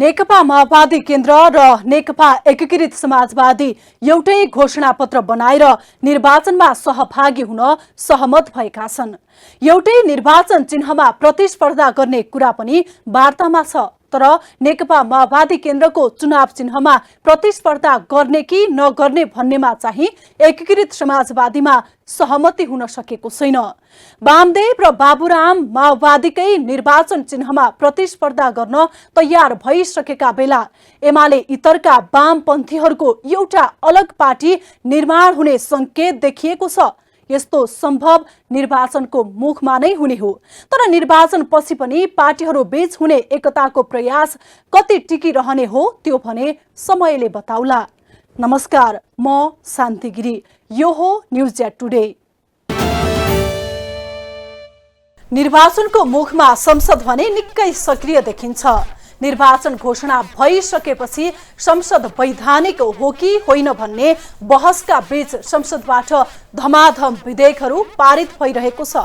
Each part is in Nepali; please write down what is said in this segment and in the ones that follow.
नेकपा माओवादी केन्द्र र नेकपा एकीकृत समाजवादी एउटै घोषणापत्र बनाएर निर्वाचनमा सहभागी हुन सहमत भएका छन्। एउटै निर्वाचन चिन्हमा प्रतिस्पर्धा गर्ने कुरा पनि वार्तामा छ। तर नेकपा माओवादी केन्द्रको चुनाव चिन्हमा प्रतिस्पर्धा गर्ने कि नगर्ने भन्नेमा चाहिँ एकीकृत समाजवादीमा सहमति हुन सकेको छैन। वामदेव र बाबुराम माओवादीकै निर्वाचन चिन्हमा प्रतिस्पर्धा गर्न तयार भइसकेका बेला एमाले इतरका वामपन्थीहरूको एउटा अलग पार्टी निर्माण हुने संकेत देखिएको छ। यस्तो सम्भव निर्वाचनको मुखमा नै हुने हो, तर निर्वाचन पछि पनि पार्टीहरू बीच हुने एकताको प्रयास कति टिकिरहने हो त्यो भने समयले बताउला। नमस्कार, म शान्ति गिरी, यो हो न्युज जेट टुडे। निर्वाचनको मुखमा संसद भने निकै सक्रिय देखिन्छ। निर्वाचन घोषणा भइसकेपछि संसद वैधानिक हो कि होइन भन्ने बहसका बीच संसदबाट धमाधम विधेयकहरू पारित भइरहेको छ।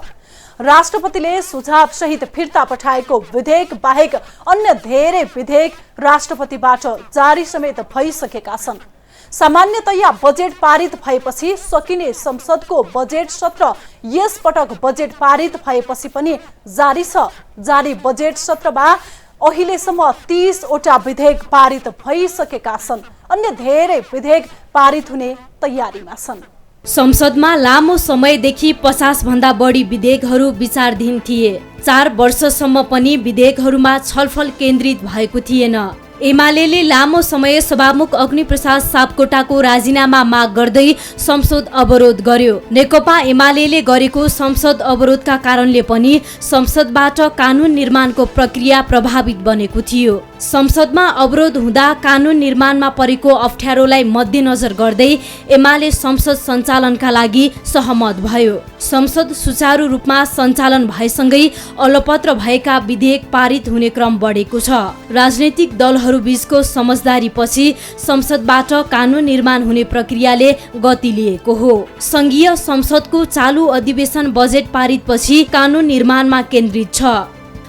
राष्ट्रपतिले सुझाव सहित फिर्ता पठाएको विधेयक बाहेक अन्य धेरै विधेयक राष्ट्रपतिबाट जारी समेत भइसकेका छन्। सामान्यतया बजेट पारित भएपछि सकिने संसदको बजेट सत्र यस पटक बजेट पारित भएपछि पनि जारी छ। जारी बजेट सत्रमा अहिलेसम्म 30 वटा विधेयक पारित भइसकेका छन्। अन्य धेरै विधेयक पारित हुने तयारीमा छन्। संसदमा लामो समयदेखि 50 भन्दा बढी विधेयकहरू विचाराधीन थिए। 4 वर्षसम्म पनि विधेयकहरूमा छलफल केन्द्रित भएको थिएन। एमालेले लामो समय सभामुख अग्निप्रसाद सापकोटाको राजीनामा माग गर्दै संसद अवरोध गर्यो। नेकपा एमालेले गरेको संसद अवरोधका कारणले पनि संसदबाट कानून निर्माणको प्रक्रिया प्रभावित बनेको थियो। संसदमा अवरोध हुँदा कानून निर्माणमा परेको अप्ठ्यारोलाई मध्यनजर गर्दै एमाले संसद सञ्चालनका लागि सहमत भयो। संसद सुचारू रूपमा सञ्चालन भएसँगै अलपत्र भएका विधेयक पारित हुने क्रम बढेको छ। राजनैतिक दलहरू बीचको समझदारीपछि संसदबाट कानून निर्माण हुने प्रक्रियाले गति लिएको हो। संघीय संसदको चालू अधिवेशन बजेट पारितपछि कानून निर्माणमा केन्द्रित छ।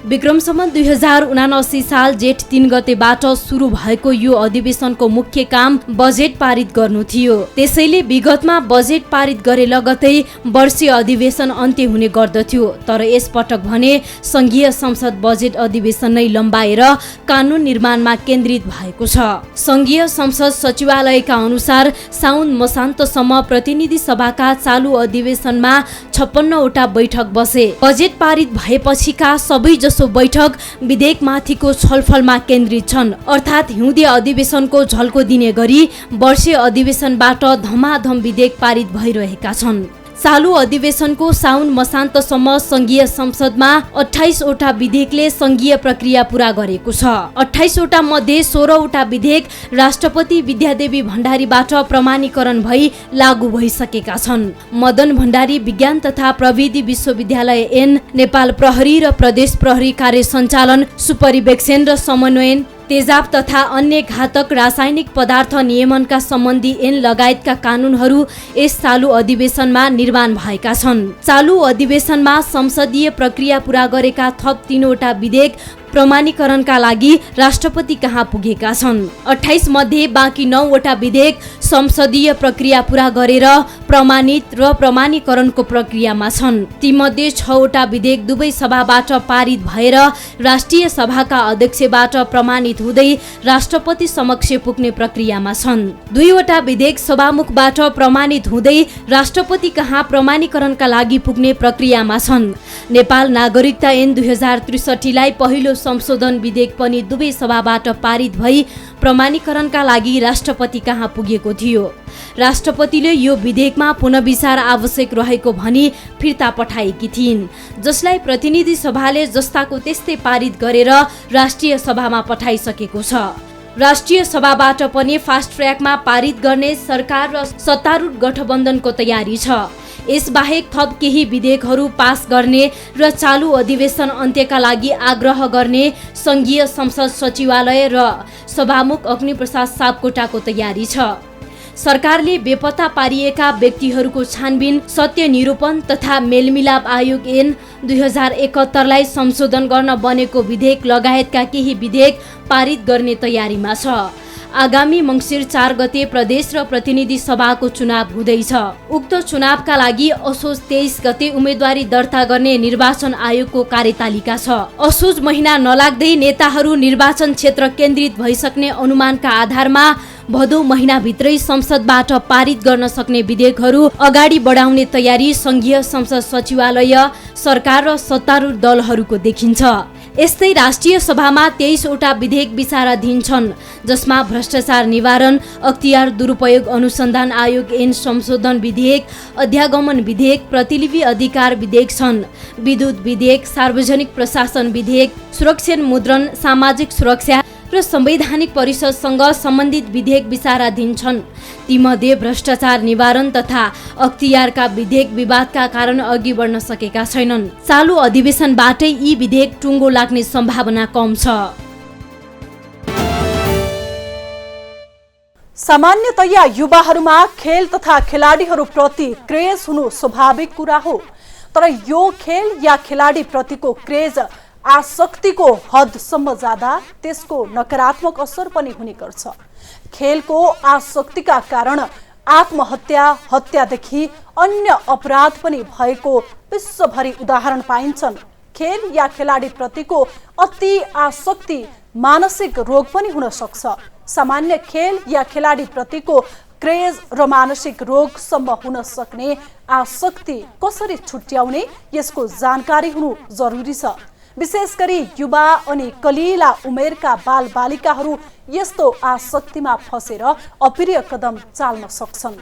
विक्रम सम्वत 2079 साल जेठ 3 गतेबाट सुरु भएको यो अधिवेशनको मुख्य काम बजेट पारित गर्नु थियो। त्यसैले विगतमा बजेट पारित गरे लगतै वर्षीय अधिवेशन अन्त्य हुने गर्दथ्यो। तर यस पटक भने संघीय संसद बजेट अधिवेशन नै लम्बाएर कानून निर्माणमा केन्द्रित भएको छ। संघीय संसद सचिवालयका अनुसार साउन मसान्तसम्म प्रतिनिधि सभाका चालू अधिवेशनमा 56 वटा बैठक बसे। बजेट पारित भएपछिका सबै बैठक विधेयकमाथिको छलफलमा केन्द्रित छन्। अर्थात् हिउँदे अधिवेशनको झल्को दिने गरी वर्षीय अधिवेशनबाट धमाधम विधेयक पारित भइरहेका छन्। चालू अधिवेशनको साउन मसान्तसम्म संघीय संसदमा 28 वटा विधेयकले संघीय प्रक्रिया पूरा गरेको छ। 28 वटा मध्ये 16 वटा विधेयक राष्ट्रपति विद्यादेवी भण्डारीबाट प्रमाणीकरण भई लागू भइसकेका छन्। मदन भण्डारी विज्ञान तथा प्रविधि विश्वविद्यालय ऐन, नेपाल प्रहरी र प्रदेश प्रहरी कार्य सञ्चालन, सुपरिवेक्षण र समन्वयन, तेजाब तथा अन्य घातक रासायनिक पदार्थ नियमनका सम्बन्धी ऐन लगायतका कानूनहरू यस चालू अधिवेशनमा निर्माण भएका छन्। चालू अधिवेशनमा संसदीय प्रक्रिया पूरा गरेका थप 3 वटा विधेयक प्रमाणीकरणका लागि राष्ट्रपति कहाँ पुगेका छन्। 28 मध्ये बाँकी 9 वटा विधेयक संसदीय प्रक्रिया पूरा गरेर प्रमाणित र प्रमाणीकरणको प्रक्रियामा छन्। तीमध्ये 6 वटा विधेयक दुवै सभाबाट पारित भएर राष्ट्रिय सभाका अध्यक्षबाट प्रमाणित हुँदै राष्ट्रपति समक्ष पुग्ने प्रक्रियामा छन्। 2 वटा विधेयक सभामुखबाट प्रमाणित हुँदै राष्ट्रपति कहाँ प्रमाणीकरणका लागि पुग्ने प्रक्रियामा छन्। नेपाल नागरिकता ऐन 2063 लाई पहिलो संशोधन विधेयक पनि दुवै सभाबाट पारित भई प्रमाणीकरणका लागि राष्ट्रपति कहाँ पुगेको थियो। राष्ट्रपतिले यो विधेयकमा पुनर्विचार आवश्यक रहेको भनी फिर्ता पठाएकी थिइन्, जसलाई प्रतिनिधि सभाले जस्ताको त्यस्तै पारित गरेर राष्ट्रिय सभामा पठाइसकेको छ। राष्ट्रिय सभाबाट पनि फास्ट ट्र्याकमा पारित गर्ने सरकार र सत्तारूढ गठबन्धनको तयारी छ। यसबाहेक थप केही विधेयकहरू पास गर्ने र चालू अधिवेशन अन्त्यका लागि आग्रह गर्ने संघीय संसद सचिवालय र सभामुख अग्निप्रसाद सापकोटाको तयारी छ। सरकारले बेपत्ता पारिएका व्यक्तिहरूको छानबिन, सत्य निरूपण तथा मेलमिलाप आयोग ऐन 2071लाई संशोधन गर्न बनेको विधेयक लगायतका केही विधेयक पारित गर्ने तयारीमा छ। आगामी मङ्सिर 4 गते प्रदेश र प्रतिनिधि सभाको चुनाव हुँदैछ। उक्त चुनावका लागि असोज 23 गते उम्मेदवारी दर्ता गर्ने निर्वाचन आयोगको कार्यतालिका छ। असोज महिना नलाग्दै नेताहरू निर्वाचन क्षेत्र केन्द्रित भइसक्ने अनुमानका आधारमा भदौ महिनाभित्रै संसदबाट पारित गर्न सक्ने विधेयकहरू अगाडि बढाउने तयारी संघीय संसद सचिवालय, सरकार र सत्तारूढ दलहरूको देखिन्छ। यस्तै राष्ट्रिय सभामा 23 वटा विधेयक विचाराधीन छन्, जसमा भ्रष्टाचार निवारण, अख्तियार दुरुपयोग अनुसन्धान आयोग ऐन संशोधन विधेयक, अध्यागमन विधेयक, प्रतिलिपि अधिकार विधेयक छन्। विद्युत विधेयक, सार्वजनिक प्रशासन विधेयक, सुरक्षा मुद्रण, सामाजिक सुरक्षा र संवैधानिक परिषदसँग सम्बन्धित विधेयक विचाराधीन छन्। तीमध्ये भ्रष्टाचार निवारण तथा अख्तियारका विधेयक विवादका कारण अघि बढ्न सकेका छैनन्। चालु अधिवेशनबाटै यी विधेयक टुङ्गो लाग्ने सम्भावना कम छ। सामान्यतया युवाहरूमा खेल तथा खेलाडीहरूप्रति क्रेज हुनु स्वाभाविक कुरा हो, तर यो खेल या खेलाडी प्रतिको क्रेज आसक्तिको हदसम्म जाँदा त्यसको नकारात्मक असर पनि हुने गर्छ। खेलको आसक्तिका कारण आत्महत्या, हत्यादेखि अन्य अपराध पनि भएको विश्वभरि उदाहरण पाइन्छन्। खेल या खेलाडी प्रतिको अति आसक्ति मानसिक रोग पनि हुन सक्छ। सामान्य खेल या खेलाडी प्रतिको क्रेज र मानसिक रोगसम्म हुन सक्ने आसक्ति कसरी छुट्याउने, यसको जानकारी हुनु जरुरी छ। विशेष गरी युवा अनि कलिला उमेरका बालबालिकाहरू यस्तो आसक्तिमा फसेर अप्रिय कदम चाल्न सक्छन्।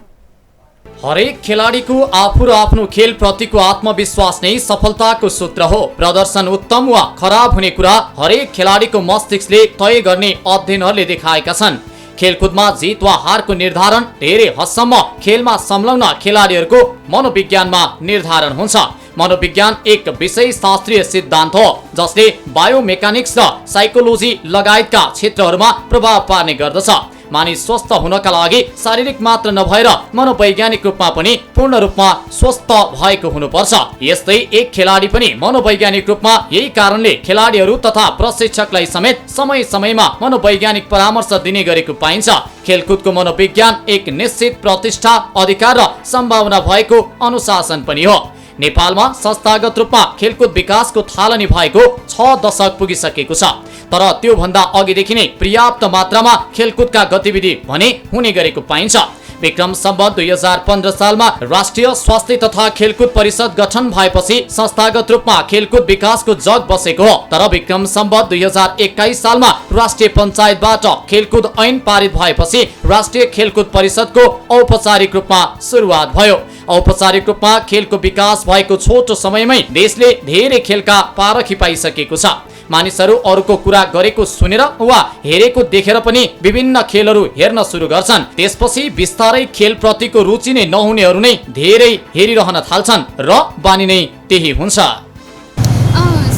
हरेक खेलाडीको आफू र आफ्नो खेल प्रतिको आत्मविश्वास नै सफलताको सूत्र हो। प्रदर्शन उत्तम वा खराब हुने कुरा हरेक खेलाडीको मस्तिष्कले तय गर्ने अध्ययनहरूले देखाएका छन्। खेलकुदमा जित वा हारको निर्धारण धेरै हदसम्म खेलमा संलग्न खेलाडीहरूको मनोविज्ञानमा निर्धारण हुन्छ। मनोविज्ञान एक विषय शास्त्रीय सिद्धान्त हो जसले बायोमेकानिक्स र साइकोलोजी लगायतका क्षेत्रहरूमा प्रभाव पार्ने गर्दछ। मानिस स्वस्थ हुनका लागि शारीरिक मात्र नभएर मनोवैज्ञानिक रूपमा पनि पूर्ण रूपमा स्वस्थ भएको हुनुपर्छ। यस्तै एक खेलाडी पनि मनोवैज्ञानिक रूपमा यही कारणले खेलाडीहरू तथा प्रशिक्षकलाई समेत समय समयमा मनोवैज्ञानिक परामर्श दिने गरेको पाइन्छ। खेलकुदको मनोविज्ञान एक निश्चित प्रतिष्ठा, अधिकार र सम्भावना भएको अनुशासन पनि हो। नेपालमा संस्थागत रूपमा खेलकुद विकासको थालनी भएको 6 दशक पुगिसकेको छ, तर त्यो भन्दा अघिदेखि नै पर्याप्त मात्रामा खेलकुदका गतिविधि भने हुने गरेको पाइन्छ। विक्रम सम्वत 2015 सालमा राष्ट्रिय स्वास्थ्य तथा खेलकुद परिषद गठन भएपछि संस्थागत रूपमा खेलकुद विकासको जग बसेको हो। तर विक्रम सम्वत 2021 सालमा राष्ट्रिय पञ्चायतबाट खेलकुद ऐन पारित भएपछि राष्ट्रिय खेलकुद परिषदको औपचारिक रूपमा सुरुवात भयो। औपचारिक रूपमा खेलको विकास भएको छोटो समयमै देशले धेरै खेलका पारखी पाइसकेको छ। मानिसहरू अरूको कुरा गरेको सुनेर वा हेरेको देखेर पनि विभिन्न खेलहरू हेर्न सुरु गर्छन्। त्यसपछि बिस्तारै खेल प्रतिको रुचि नै नहुनेहरू नै धेरै हेरिरहन थाल्छन् र बानी नै त्यही हुन्छ।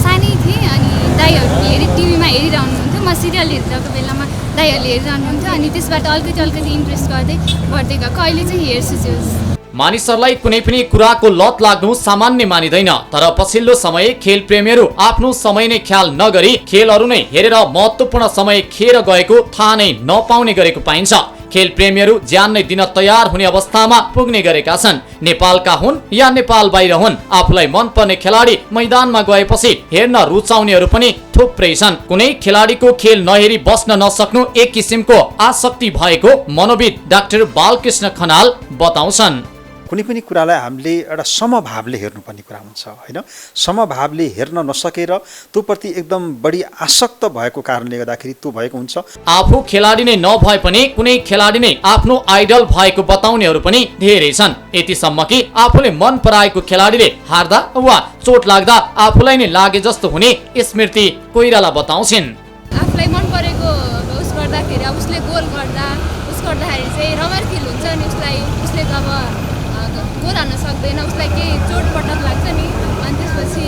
सानै थिएँ अनि दाइहरू टिभीमा हेरिरहनुहुन्थ्यो, म सिरियल हेरिरहेको बेलामा दाइहरूले हेरिरहनुहुन्थ्यो अनि त्यसबाट अलिकति इन्ट्रेस्ट गर्दै बढ्दै गएको। अहिले चाहिँ हेर्छु ज्यूस। मानिसहरूलाई कुनै पनि कुराको लत लाग्नु सामान्य मानिँदैन, तर पछिल्लो समय खेल प्रेमीहरू आफ्नो समय नै ख्याल नगरी खेलहरू नै हेरेर महत्त्वपूर्ण समय खेर गएको थाहा नै नपाउने गरेको पाइन्छ। खेल प्रेमीहरू ज्यान नै दिन तयार हुने अवस्थामा पुग्ने गरेका छन्। नेपालका हुन् या नेपाल बाहिर हुन्, आफूलाई मनपर्ने खेलाडी मैदानमा गएपछि हेर्न रुचाउनेहरू पनि थुप्रै छन्। कुनै खेलाडीको खेल नहेरी बस्न नसक्नु एक किसिमको आसक्ति भएको मनोविद डाक्टर बालकृष्ण खनाल बताउँछन्। कुनै पनि कुरालाई हामीले एउटा समभावले हेर्नुपर्ने कुरा हुन्छ होइन। समभावले हेर्न नसकेर त्यो प्रति एकदम बढी आसक्त भएको कारणले गर्दाखेरि त्यो भएको हुन्छ। आफू खेलाडी नै नभए पनि कुनै खेलाडी नै आफ्नो आइडल भएको बताउनेहरू पनि धेरै छन्। यतिसम्म कि आफूले मन पराएको खेलाडीले हार्दा वा चोट लाग्दा आफूलाई नै लागे जस्तो हुने स्मृति कोइराला बताउँछिन्। आफूलाई मन परेको उस गर्दाखेरि उसले गोल गर्दाखेरि चाहिँ रमाइलो फिल हुन्छ नि। उसले जब गोल हान्न सक्दैन, उसलाई केही चोटपटक लाग्छ नि, अनि त्यसपछि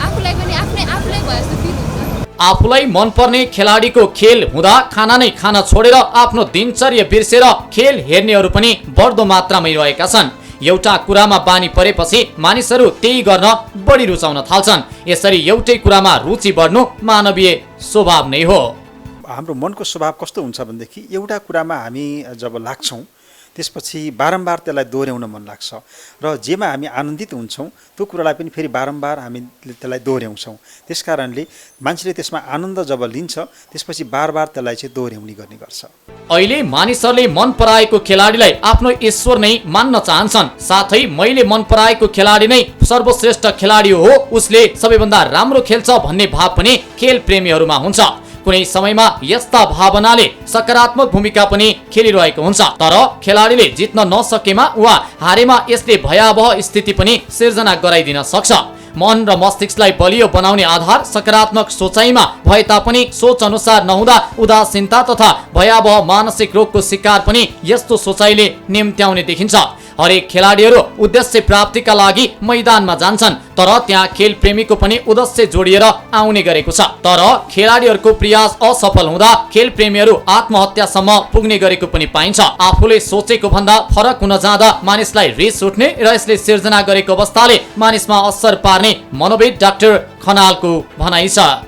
आफूलाई पनि आफूलाई भए जस्तो फिल हुन्छ। आफूलाई मनपर्ने खेलाडीको खेल हुँदा खाना नै खान छोडेर आफ्नो दिनचर्या बिर्सेर खेल हेर्नेहरू पनि बढ्दो मात्रामै रहेका छन्। एउटा कुरामा बानी परेपछि मानिसहरू त्यही गर्न बढी रुचाउन थाल्छन्। यसरी एउटै कुरामा रुचि बढ्नु मानवीय स्वभाव नै हो। हाम्रो मनको स्वभाव कस्तो हुन्छ भनेदेखि एउटा कुरामा हामी जब लाग्छौँ त्यसपछि बारम्बार त्यसलाई दोहोऱ्याउन मन लाग्छ र जेमा हामी आनन्दित हुन्छौँ त्यो कुरालाई पनि फेरि बारम्बार हामीले त्यसलाई दोहोऱ्याउँछौँ। त्यस कारणले मान्छेले त्यसमा आनन्द जब लिन्छ त्यसपछि बारबार त्यसलाई चाहिँ दोहोऱ्याउने गर्ने गर्छ। अहिले मानिसहरूले मन पराएको खेलाडीलाई आफ्नो ईश्वर नै मान्न चाहन्छन्। साथै मैले मन पराएको खेलाडी नै सर्वश्रेष्ठ खेलाडी हो, उसले सबैभन्दा राम्रो खेल्छ भन्ने भाव पनि खेल प्रेमीहरूमा हुन्छ। कुनै समयमा यस्ता भावनाले सकारात्मक भूमिका पनि खेलिरहेको हुन्छ। तर खेलाडीले जित्न नसकेमा वा हारेमा यसले भयावह स्थिति पनि सिर्जना गराइदिन सक्छ। मन र मस्तिष्कलाई बलियो बनाउने आधार सकारात्मक सोचाइमा भए तापनि सोच अनुसार नहुँदा उदासीनता तथा भयावह मानसिक रोगको शिकार पनि यस्तो सोचाइले निम्त्याउने देखिन्छ। हरेक खेलाडीहरू उद्देश्य प्राप्तिका लागि मैदानमा जान्छन्, तर त्यहाँ खेल प्रेमीको पनि उद्देश्य जोडिएर आउने गरेको छ। तर खेलाडीहरूको प्रयास असफल हुँदा खेल प्रेमीहरू आत्महत्यासम्म पुग्ने गरेको पनि पाइन्छ। आफूले सोचेको भन्दा फरक हुन जाँदा मानिसलाई रिस उठ्ने र यसले सिर्जना गरेको अवस्थाले मानिसमा असर पार्ने मनोविद डाक्टर खनालको भनाइ छ।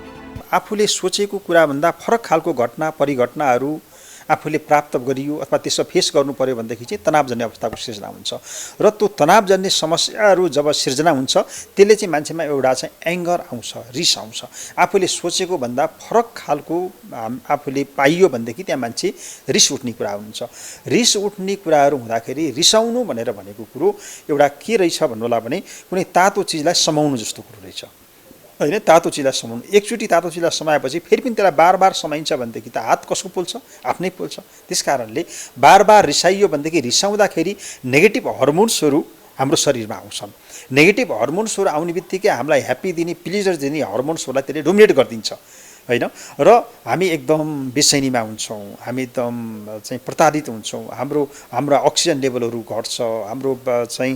आफूले सोचेको कुराभन्दा फरक खालको घटना परिघटनाहरू आफूले प्राप्त गरियो अथवा त्यसो फेस गर्नु पर्यो भनेदेखि चाहिँ तनावजन्य अवस्थाको सिर्जना हुन्छ र त्यो तनावजन्य समस्याहरू जब सिर्जना हुन्छ त्यसले चाहिँ मान्छेमा एउटा चाहिँ एङ्गर आउँछ, रिस आउँछ। आफूले सोचेको भन्दा फरक खालको आफूले पाइयो भनेदेखि त्यहाँ मान्छे रिस उठ्ने कुरा हुन्छ। रिस उठ्ने कुराहरू हुँदाखेरि रिसाउनु भनेर भनेको कुरो एउटा के रहेछ भन्नुला भने कुनै तातो चिजलाई समाउनु जस्तो कुरो रहेछ होइन। तातो चिजलाई समाउनु, एकचोटि तातो चिजलाई समाएपछि फेरि पनि त्यसलाई बारबार समाइन्छ भनेदेखि त हात कसको पोल्छ? आफ्नै पोल्छ। त्यस कारणले बारबार रिसाइयो भनेदेखि रिसाउँदाखेरि नेगेटिभ हर्मोन्सहरू हाम्रो शरीरमा आउँछन्। नेगेटिभ हर्मोन्सहरू आउने बित्तिकै हामीलाई ह्याप्पी दिने, प्लेजर दिने हर्मोन्सहरूलाई त्यसले डोमिनेट गरिदिन्छ होइन। र हामी एकदम बेचैनीमा हुन्छौँ, हामी एकदम चाहिँ प्रताडित हुन्छौँ, हाम्रो अक्सिजन लेभलहरू घट्छ, हाम्रो चाहिँ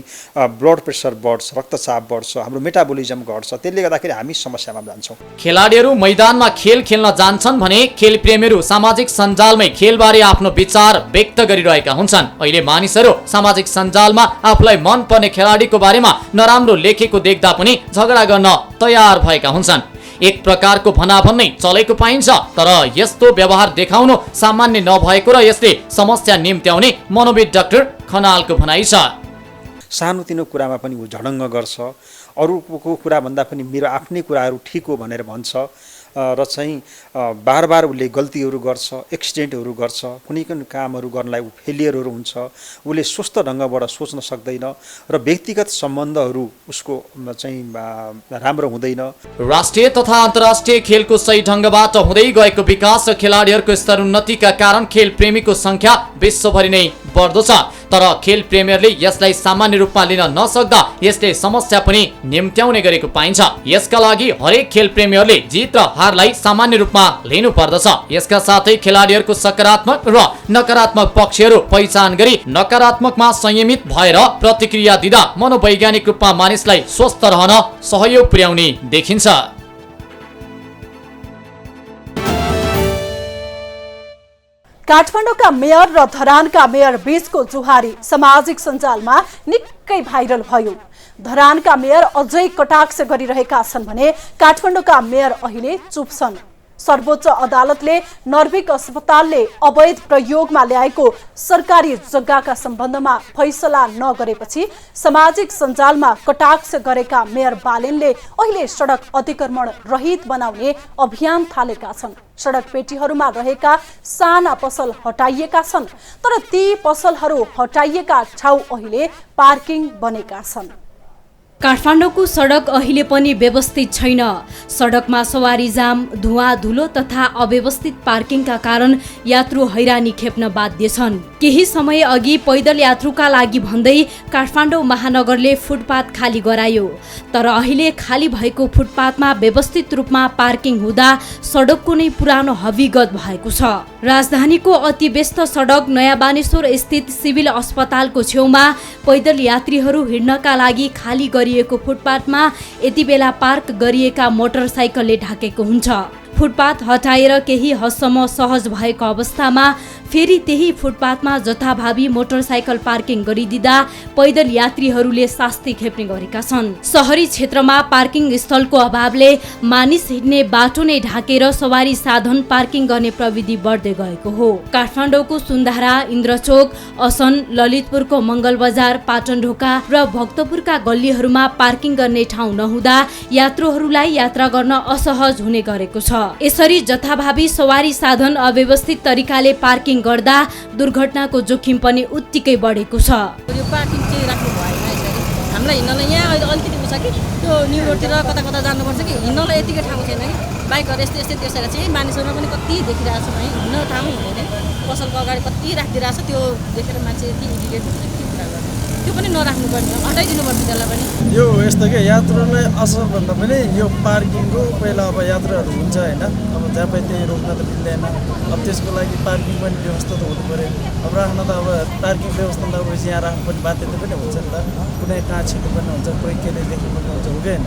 ब्लड प्रेसर बढ्छ, रक्तचाप बढ्छ, हाम्रो मेटाबोलिजम घट्छ। त्यसले गर्दाखेरि हामी समस्यामा जान्छौँ। खेलाडीहरू मैदानमा खेल खेल्न जान्छन् भने खेल प्रेमीहरू सामाजिक सञ्जालमै खेलबारे आफ्नो विचार व्यक्त गरिरहेका हुन्छन्। अहिले मानिसहरू सामाजिक सञ्जालमा आफूलाई मनपर्ने खेलाडीको बारेमा नराम्रो लेखेको देख्दा पनि झगडा गर्न तयार भएका हुन्छन्। एक प्रकारको भनाभन नै चलेको पाइन्छ। तर यस्तो व्यवहार देखाउनु सामान्य नभएको र यसले समस्या निम्त्याउने मनोविद डाक्टर खनालको भनाइ छ। सानोतिनो कुरामा पनि ऊ झडङ्ग गर्छ, अरूको कुरा भन्दा पनि मेरो आफ्नै कुराहरू ठिक हो भनेर भन्छ र चाहिँ बारबार उसले गल्तीहरू गर्छ, एक्सिडेन्टहरू गर्छ, कुनै कुनै कामहरू गर्नलाई ऊ फेलियरहरू हुन्छ, उसले स्वस्थ ढङ्गबाट सोच्न सक्दैन र व्यक्तिगत सम्बन्धहरू उसको चाहिँ राम्रो हुँदैन। राष्ट्रिय तथा अन्तर्राष्ट्रिय खेलको सही ढङ्गबाट हुँदै गएको विकास र खेलाडीहरूको स्तरोन्नतिका कारण खेल प्रेमीको सङ्ख्या विश्वभरि नै बढ्दो छ। तर खेल प्रेमीहरूले यसलाई सामान्य रूपमा लिन नसक्दा यसले समस्या पनि निम्त्याउने गरेको पाइन्छ। यसका लागि हरेक खेल प्रेमीहरूले जित र हारलाई सामान्य रूपमा लिनु पर्दछ। यसका साथै खेलाडीहरूको सकारात्मक र नकारात्मक पक्षहरू पहिचान गरी नकारात्मकमा संयमित भएर प्रतिक्रिया दिँदा मनोवैज्ञानिक रूपमा मानिसलाई स्वस्थ रहन सहयोग पुर्याउने देखिन्छ। काठमाडौँका मेयर र धरानका मेयर बीचको जुहारी सामाजिक सञ्जालमा निकै भाइरल भयो। धरानका मेयर अझै कटाक्ष गरिरहेका छन् भने काठमाडौँका मेयर अहिले चुप छन्। सर्वोच्च अदालतले नर्भिक अस्पतालले अवैध प्रयोगमा ल्याएको सरकारी जग्गाका सम्बन्धमा फैसला नगरेपछि सामाजिक सञ्जालमा कटाक्ष गरेका मेयर बालेनले अहिले सडक अतिक्रमण रहित बनाउने अभियान थालेका छन्। सडक पेटीहरूमा रहेका साना पसल हटाइएका छन्, तर ती पसलहरू हटाइएका ठाउँ अहिले पार्किङ बनेका छन्। काठमाडौँको सडक अहिले पनि व्यवस्थित छैन। सडकमा सवारी जाम, धुवा धुलो तथा अव्यवस्थित पार्किङका कारण यात्रु हैरानी खेप्न बाध्य छन्। केही समय अघि पैदल यात्रुका लागि भन्दै काठमाडौँ महानगरले फुटपाथ खाली गरायो, तर अहिले खाली भएको फुटपाथमा व्यवस्थित रूपमा पार्किङ हुँदा सडकको नै पुरानो हविगत भएको छ। राजधानीको अति व्यस्त सडक नयाँ बानेश्वर स्थित सिभिल अस्पतालको छेउमा पैदल यात्रीहरू हिँड्नका लागि खाली गरी गरिएको फुटपाथमा यति बेला पार्क गरिएका मोटरसाइकलले ढाकेको हुन्छ। फुटपाथ हटाएर केही हदसम्म सहज भएको अवस्थामा फेरि त्यही फुटपाथमा जथाभावी मोटरसाइकल पार्किङ गरिदिँदा पैदल यात्रीहरूले शास्ति खेप्ने गरेका छन्। सहरी क्षेत्रमा पार्किङ स्थलको अभावले मानिस हिँड्ने बाटो नै ढाकेर सवारी साधन पार्किङ गर्ने प्रविधि बढ्दै गएको हो। काठमाडौँको सुन्धारा, इन्द्रचोक, असन, ललितपुरको मङ्गल बजार, पाटनढोका र भक्तपुरका गल्लीहरूमा पार्किङ गर्ने ठाउँ नहुँदा यात्रुहरूलाई यात्रा गर्न असहज हुने गरेको छ। यसरी जथाभावी सवारी साधन अव्यवस्थित तरिकाले पार्किङ गर्दा दुर्घटनाको जोखिम पनि उत्तिकै बढेको छ। यो पार्किङ चाहिँ राख्नु भएन यसरी। हामीलाई हिँड्नलाई यहाँ अलिकति उयो छ कि त्यो न्यु रोडतिर कता कता जानुपर्छ कि हिँड्नलाई यतिकै ठाउँ छैन कि बाइकहरू यस्तै त्यसरी चाहिँ मानिसहरूमा पनि कति देखिरहेको छ है, हिँड्न ठाउँ हुँदैन। पसलको अगाडि कति राखिदिरहेको छ, त्यो देखेर मान्छे यति इरिटेट हुन्छ कि कुरा गर्नु। त्यो पनि नराख्नु पर्ने, हटाइदिनु पर्छ त्यसलाई पनि। यो यस्तो के यात्रुलाई असर भन्दा पनि यो पार्किङको पहिला अब यात्रुहरू हुन्छ होइन, अब जहाँ पाइ त्यही रोक्न त मिल्दैन। अब त्यसको लागि पार्किङ पनि व्यवस्था त हुनु पऱ्यो। अब राख्न त अब पार्किङ व्यवस्था त अब यहाँ राख्नु पनि बाध्यता पनि हुन्छ नि त। कुनै कहाँ छिर्नु पनि हुन्छ, कोही केले देख्नुपर्ने हुन्छ हो कि होइन।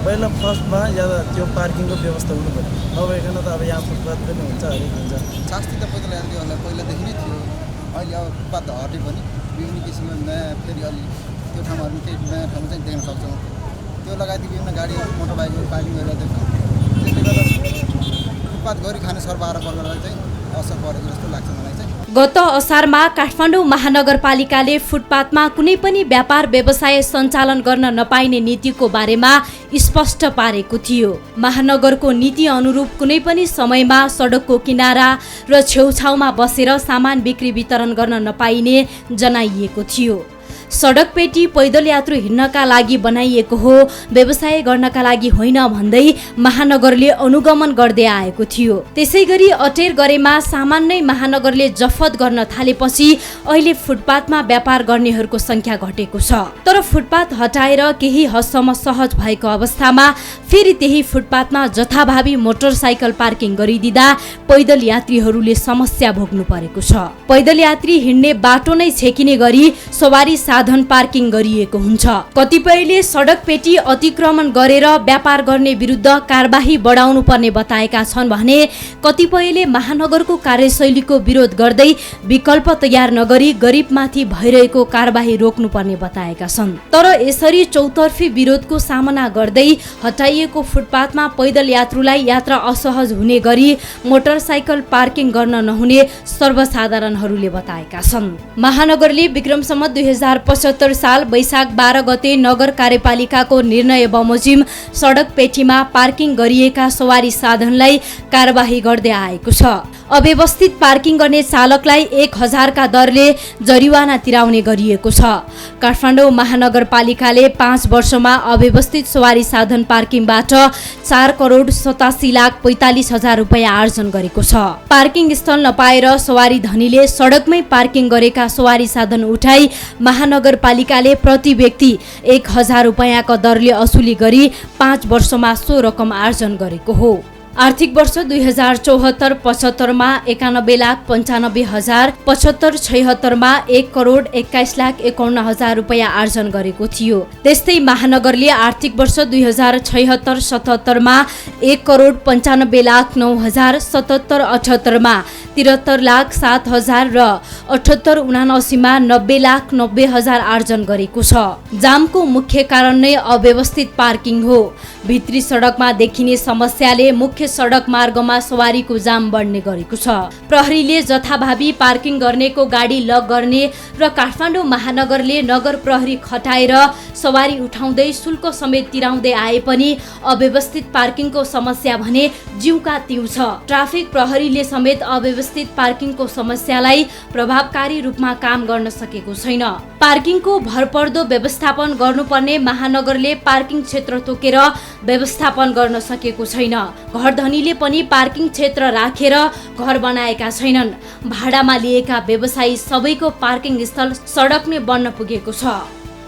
पहिला फर्स्टमा या त्यो पार्किङको व्यवस्था हुनु पऱ्यो। नभइकन त अब यहाँ फुटपाथ पनि हुन्छ, हरेक हुन्छ। शास्ति त पैदल यात्रीहरूलाई पहिलादेखि नै थियो। अहिले अब फुटपाथ हटे पनि विभिन्न किसिमको नयाँ फेरि अलि त्यो ठाउँहरू केही नयाँ ठाउँ चाहिँ देख्न सक्छौँ। त्यो लगायत विभिन्न गाडीहरू मोटरबाइकहरू पार्किङ गरेर देख्छौँ। त्यसले गर्दा फुटपाथ गरी खाने सरबार वर्गलाई चाहिँ असर परेको जस्तो लाग्छ मलाई चाहिँ। गत असारमा काठमाडौँ महानगरपालिकाले फुटपाथमा कुनै पनि व्यापार व्यवसाय सञ्चालन गर्न नपाइने नीतिको बारेमा स्पष्ट पारेको थियो। महानगरको नीति अनुरूप कुनै पनि समयमा सडकको किनारा र छेउछाउमा बसेर सामान बिक्री वितरण गर्न नपाइने जनाइएको थियो। सडक पेटी पैदल यात्रु हिँड्नका लागि बनाइएको हो, व्यवसाय गर्नका लागि होइन भन्दै महानगरले अनुगमन गर्दै आएको थियो। त्यसैगरी अटेर गरेमा सामान नै महानगरले जफत गर्न थालेपछि अहिले फुटपाथमा व्यापार गर्नेहरूको संख्या घटेको छ। तर फुटपाथ हटाएर केही हदसम्म सहज भएको अवस्थामा फेरि त्यही फुटपाथमा जथाभावी मोटरसाइकल पार्किङ गरिदिँदा पैदल यात्रीहरूले समस्या भोग्नु परेको छ। पैदल यात्री हिँड्ने बाटो नै छेकिने गरी सवारी साधन पार्किङ गरिएको हुन्छ। कतिपयले सडक पेटी अतिक्रमण गरेर व्यापार गर्ने विरुद्ध कारबाही बढाउनु पर्ने बताएका छन् भने कतिपयले महानगरको कार्यशैलीको विरोध गर्दै विकल्प तयार नगरी गरिबमाथि भइरहेको कारबाही रोक्नुपर्ने बताएका छन्। तर यसरी चौतर्फी विरोधको सामना गर्दै हटाइएको फुटपाथमा पैदल यात्रुलाई यात्रा असहज हुने गरी मोटरसाइकल पार्किङ गर्न नहुने सर्वसाधारणहरूले बताएका छन्। महानगरले विक्रमसम्म 2075 साल वैशाख 12 गते नगर कार्यपालिकाको निर्णय बमोजिम सडक पेटीमा पार्किङ गरिएका सवारी साधनलाई कारबाही गर्दै आएको छ। अव्यवस्थित पार्किङ गर्ने चालकलाई 1000 का दरले जरिवाना तिराउने गरिएको छ। काठमाडौँ महानगरपालिकाले 5 वर्षमा अव्यवस्थित सवारी साधन पार्किङबाट 4,87,45,000 रुपैयाँ आर्जन गरेको छ। पार्किङ स्थल नपाएर सवारी धनीले सडकमै पार्किङ गरेका सवारी साधन उठाई महानगरपालिकाले प्रति व्यक्ति 1000 रुपैयाँको दरले असुली गरी 5 वर्षमा सो रकम आर्जन गरेको हो। आर्थिक वर्ष 2074-75 मा 91,95,000, 75-76 मा 1,21,51,000 रुपैयाँ आर्जन गरेको थियो। त्यस्तै महानगरले आर्थिक वर्ष 2076-77 मा 1,95,09,000, 77-78 मा 73,07,000 र 78-79 मा 90,90,000 आर्जन गरेको छ। जामको मुख्य कारण नै अव्यवस्थित पार्किङ हो। भित्री सडकमा देखिने समस्याले मुख्य सडक मार्गमा सवारीको जाम बढ्ने गरेको छ। प्रहरीले जथाभावी पार्किङ गर्नेको गाडी लक गर्ने र काठमाडौँ महानगरले नगर प्रहरी खटाएर सवारी उठाउँदै शुल्क समेत तिराउँदै आए पनि अव्यवस्थित पार्किङको समस्या भने जिउका तिउ छ। ट्राफिक प्रहरीले समेत अव्यवस्थित पार्किङको समस्यालाई प्रभावकारी रूपमा काम गर्न सकेको छैन। पार्किङको भरपर्दो व्यवस्थापन गर्नुपर्ने महानगरले पार्किङ क्षेत्र तोकेर व्यवस्थापन गर्न सकेको छैन। घरधनीले पनि पार्किङ क्षेत्र राखेर घर बनाएका छैनन्। भाडामा लिएका व्यवसायी सबैको पार्किङ स्थल सडक नै बन्न पुगेको छ।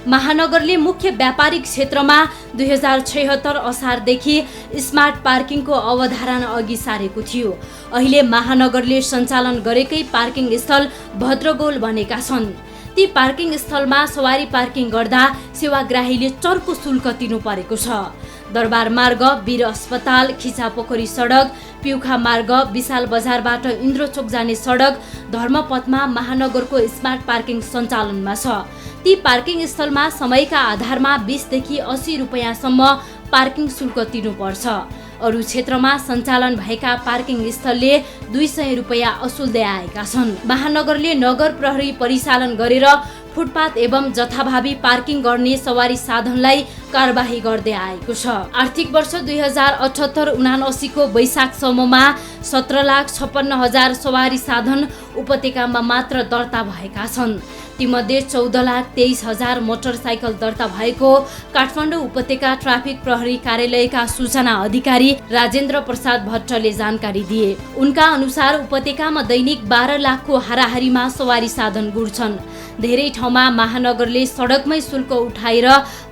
महानगरले मुख्य व्यापारिक क्षेत्रमा 2076 असारदेखि स्मार्ट पार्किङको अवधारणा अघि सारेको थियो। अहिले महानगरले सञ्चालन गरेकै पार्किङ स्थल भद्रगोल बनेका छन्। ती पार्किङ स्थलमा सवारी पार्किङ गर्दा सेवाग्राहीले चर्को शुल्क तिर्नु परेको छ। दरबार मार्ग, वीर अस्पताल, खिचापोखरी सडक, पिउखा मार्ग, विशाल बजारबाट इन्द्रचोक जाने सडक, धर्मपथमा महानगरको स्मार्ट पार्किङ सञ्चालनमा छ। ती पार्किङ स्थलमा समयका आधारमा 20 देखि 80 रुपैयाँसम्म पार्किङ शुल्क तिर्नुपर्छ। अरू क्षेत्रमा सञ्चालन भएका पार्किङ स्थलले 200 रुपैयाँ असुल्दै आएका छन्। महानगरले नगर प्रहरी परिचालन गरेर फुटपाथ एवं जथाभावी पार्किङ गर्ने सवारी साधनलाई कारबाही गर्दै आएको छ। आर्थिक वर्ष 2078-79 को वैशाखसम्ममा 17,56,000 सवारी साधन उपत्यकामा मात्र दर्ता भएका छन्। तीमध्ये 14,23,000 मोटरसाइकल दर्ता भएको काठमाडौँ उपत्यका ट्राफिक प्रहरी कार्यालयका सूचना अधिकारी राजेन्द्र प्रसाद भट्टले जानकारी दिए। उनका अनुसार उपत्यकामा दैनिक 12 लाखको हाराहारीमा सवारी साधन गुड्छन्। धेरै ठाउँमा महानगरले सडकमै शुल्क उठाएर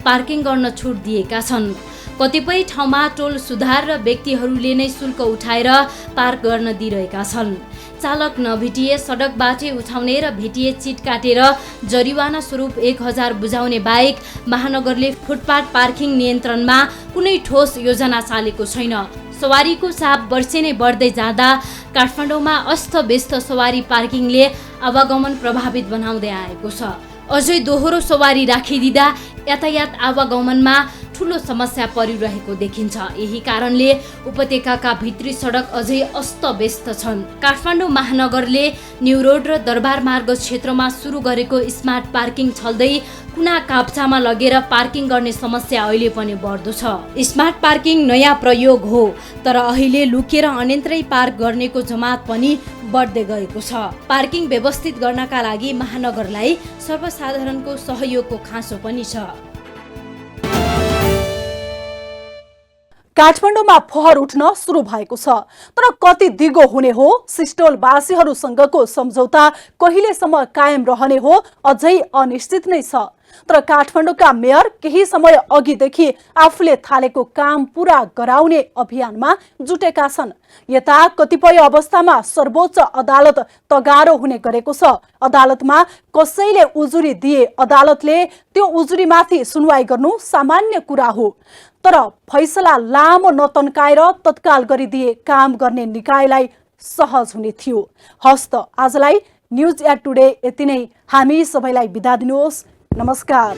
पार्किङ गर्न छुट दिएका छन्। कतिपय ठाउँमा टोल सुधार र व्यक्तिहरूले नै शुल्क उठाएर पार्क गर्न दिइरहेका छन्। चालक नभेटिए सडकबाटै उठाउने र भेटिए चिट काटेर जरिवाना स्वरूप 1000 बुझाउने बाहेक महानगरले फुटपाथ पार्किङ नियन्त्रणमा कुनै ठोस योजना चालेको छैन। सवारीको चाप वर्षे नै बढ्दै जाँदा काठमाडौँमा अस्तव्यस्त सवारी पार्किङले आवागमन प्रभावित बनाउँदै आएको छ। अझै दोहोरो सवारी राखिदिँदा यातायात आवागमनमा ठूलो समस्या परिरहेको देखिन्छ। यही कारणले उपत्यकाका भित्री सडक अझै अस्तव्यस्त छन्। काठमाडौँ महानगरले न्यू रोड र दरबार मार्ग क्षेत्रमा सुरु गरेको स्मार्ट पार्किङ छल्दै कुना काप्चामा लगेर पार्किङ गर्ने समस्या अहिले पनि बढ्दो छ। स्मार्ट पार्किङ नयाँ प्रयोग हो, तर अहिले लुकेर अन्यत्रै पार्क गर्नेको जमात पनि बढ्दै गएको छ। पार्किङ व्यवस्थित गर्नका लागि महानगरलाई सर्वसाधारणको सहयोगको खाँचो पनि छ। काठमाडौँमा फोहोर उठ्न सुरु भएको छ, तर कति दिगो हुने हो, सिस्टोलवासीहरूसँगको सम्झौता कहिलेसम्म कायम रहने हो, अझै अनिश्चित नै छ। तर काठमाडौँका मेयर केही समय अघिदेखि आफूले थालेको काम पूरा गराउने अभियानमा जुटेका छन्। यता कतिपय अवस्थामा सर्वोच्च अदालत तगारो हुने गरेको छ। अदालतमा कसैले उजुरी दिए अदालतले त्यो उजुरीमाथि सुनवाई गर्नु सामान्य कुरा हो, तर फैसला लामो नतन्काएर तत्काल गरिदिए काम गर्ने निकायलाई सहज हुने थियो। हस्त आजलाई न्युज एट टुडे यति नै। हामी सबैलाई बिदा दिनुहोस्। नमस्कार।